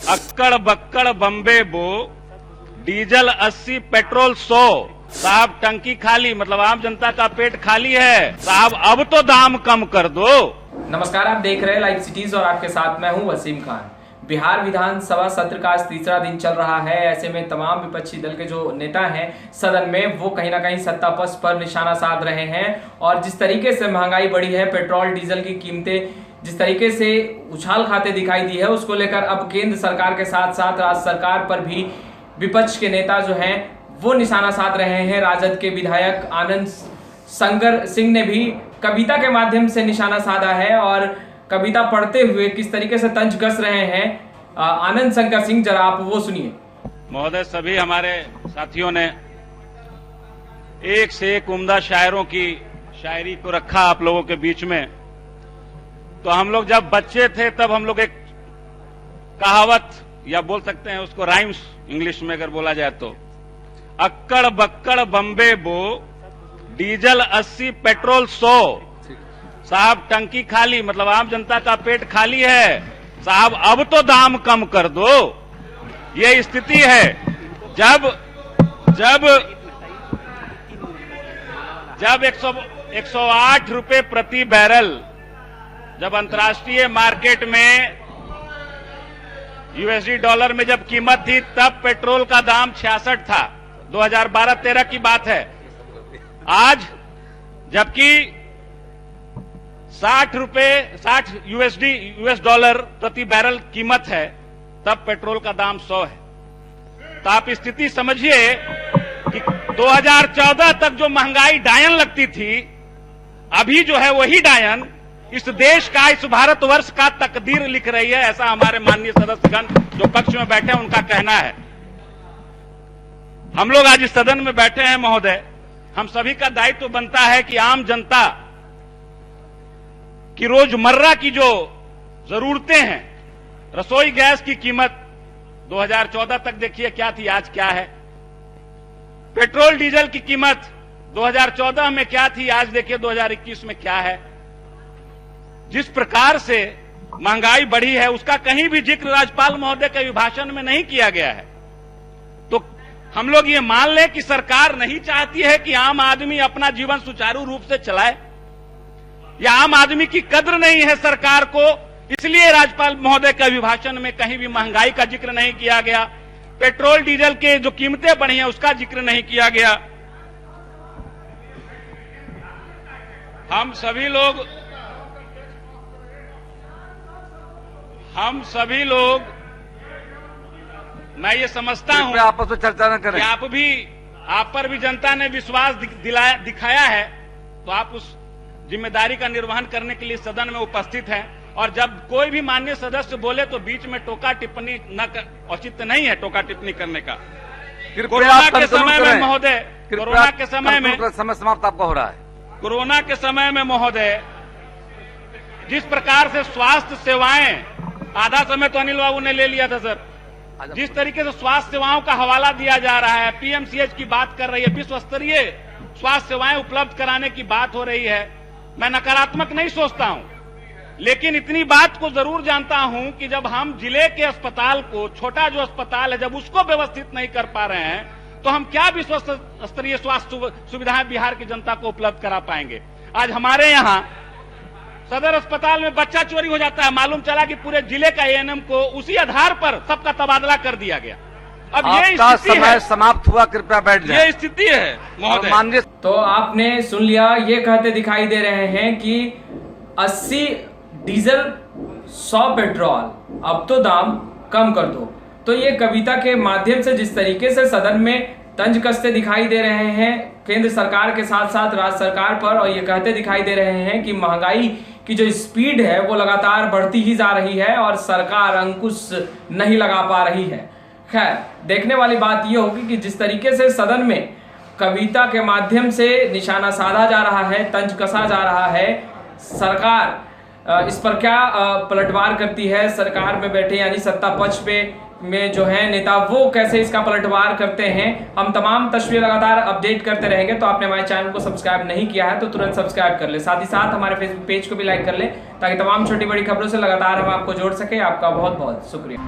अक्कड़ बक्कड़ बम्बे बो, diesel 80 petrol 100। साहब टंकी खाली, मतलब आम जनता का पेट खाली है। साहब अब तो दाम कम कर दो। नमस्कार, आप देख रहे हैं लाइव सिटीज और आपके साथ मैं हूं वसीम खान। बिहार विधानसभा सत्र का आज तीसरा दिन चल रहा है। ऐसे में तमाम विपक्षी दल के जो नेता हैं सदन में, वो कहीं ना कहीं सत्ता पक्ष पर निशाना साध रहे हैं। और जिस तरीके से महंगाई बढ़ी है, पेट्रोल डीजल की कीमतें जिस तरीके से उछाल खाते दिखाई दी है, उसको लेकर अब केंद्र सरकार के साथ साथ राज्य सरकार पर भी विपक्ष के नेता जो हैं वो निशाना साध रहे हैं। राजद के विधायक आनंद शंकर सिंह ने भी कविता के माध्यम से निशाना साधा है और कविता पढ़ते हुए किस तरीके से तंज कस रहे हैं आनंद शंकर सिंह, जरा आप वो सुनिए। महोदय, सभी हमारे साथियों ने एक से एक उम्दा शायरों की शायरी को रखा आप लोगों के बीच में। तो हम लोग जब बच्चे थे तब हम लोग एक कहावत या बोल सकते हैं उसको राइम्स इंग्लिश में अगर बोला जाए तो, अक्कड़ बक्कड़ बम्बे बो, डीजल 80 पेट्रोल 100। साहब टंकी खाली, मतलब आम जनता का पेट खाली है। साहब अब तो दाम कम कर दो। ये स्थिति है। जब 108 रुपए प्रति बैरल जब अंतर्राष्ट्रीय मार्केट में यूएसडी डॉलर में जब कीमत थी, तब पेट्रोल का दाम 66 था। 2012-13 की बात है। आज जबकि 60 यूएस डॉलर प्रति बैरल कीमत है, तब पेट्रोल का दाम 100 है। तो आप स्थिति समझिए कि 2014 तक जो महंगाई डायन लगती थी, अभी जो है वही डायन इस देश का, इस भारतवर्ष का तकदीर लिख रही है। ऐसा हमारे माननीय सदस्यगण जो पक्ष में बैठे हैं उनका कहना है। हम लोग आज इस सदन में बैठे हैं महोदय, हम सभी का दायित्व बनता है कि आम जनता की रोजमर्रा की जो जरूरतें हैं, रसोई गैस की कीमत 2014 तक देखिए क्या थी, आज क्या है। पेट्रोल डीजल की कीमत 2014 में क्या थी, आज देखिए 2021 में क्या है। जिस प्रकार से महंगाई बढ़ी है उसका कहीं भी जिक्र राज्यपाल महोदय के अभिभाषण में नहीं किया गया है। तो हम लोग ये मान लें कि सरकार नहीं चाहती है कि आम आदमी अपना जीवन सुचारू रूप से चलाए, या आम आदमी की कद्र नहीं है सरकार को, इसलिए राज्यपाल महोदय के अभिभाषण में कहीं भी महंगाई का जिक्र नहीं किया गया। पेट्रोल डीजल के जो कीमतें बढ़ी हैं उसका जिक्र नहीं किया गया। हम सभी लोग मैं ये समझता हूं आपस में चर्चा न करें कि आप पर भी जनता ने विश्वास दिखाया है, तो आप उस जिम्मेदारी का निर्वहन करने के लिए सदन में उपस्थित हैं। और जब कोई भी माननीय सदस्य बोले तो बीच में टोका टिप्पणी औचित्य नहीं है, टोका टिप्पणी करने का। कोरोना के समय में महोदय, कोरोना के समय में समय समाप्त आपका हो रहा है। कोरोना के समय में महोदय, जिस प्रकार से स्वास्थ्य सेवाएं, आधा समय तो अनिल बाबू ने ले लिया था सर, जिस तरीके से स्वास्थ्य सेवाओं का हवाला दिया जा रहा है, पीएमसीएच की बात कर रही है, विश्व स्तरीय स्वास्थ्य सेवाएं उपलब्ध कराने की बात हो रही है। मैं नकारात्मक नहीं सोचता हूं, लेकिन इतनी बात को जरूर जानता हूं कि जब हम जिले के अस्पताल को, छोटा जो अस्पताल है, जब उसको व्यवस्थित नहीं कर पा रहे हैं, तो हम क्या विश्व स्तरीय स्वास्थ्य सुविधाएं बिहार की जनता को उपलब्ध करा पाएंगे। आज हमारे यहाँ सदर अस्पताल में बच्चा चोरी हो जाता है, मालूम चला कि पूरे जिले का एएनएम को उसी आधार पर सबका तबादला कर दिया गया। अब ये स्थिति समय है, समाप्त हुआ, कृपया बैठ जाएं। ये स्थिति है महोदय। माननीय तो आपने सुन लिया, ये कहते दिखाई दे रहे हैं कि 80 डीजल 100 पेट्रोल, अब तो दाम कम कर दो। तो ये कविता के माध्यम से जिस तरीके से सदन में तंज कसते दिखाई दे रहे हैं केंद्र सरकार के साथ साथ राज्य सरकार पर, और ये कहते दिखाई दे रहे हैं कि महंगाई की जो स्पीड है वो लगातार बढ़ती ही जा रही है और सरकार अंकुश नहीं लगा पा रही है। खैर, देखने वाली बात यह होगी कि जिस तरीके से सदन में कविता के माध्यम से निशाना साधा जा रहा है, तंज कसा जा रहा है, सरकार इस पर क्या पलटवार करती है, सरकार में बैठे यानी सत्ता पक्ष पे में जो है नेता, वो कैसे इसका पलटवार करते हैं। हम तमाम तस्वीरें लगातार अपडेट करते रहेंगे। तो आपने हमारे चैनल को सब्सक्राइब नहीं किया है तो तुरंत सब्सक्राइब कर ले, साथ ही साथ हमारे फेसबुक पेज को भी लाइक कर ले, ताकि तमाम छोटी बड़ी खबरों से लगातार हम आपको जोड़ सके। आपका बहुत बहुत शुक्रिया।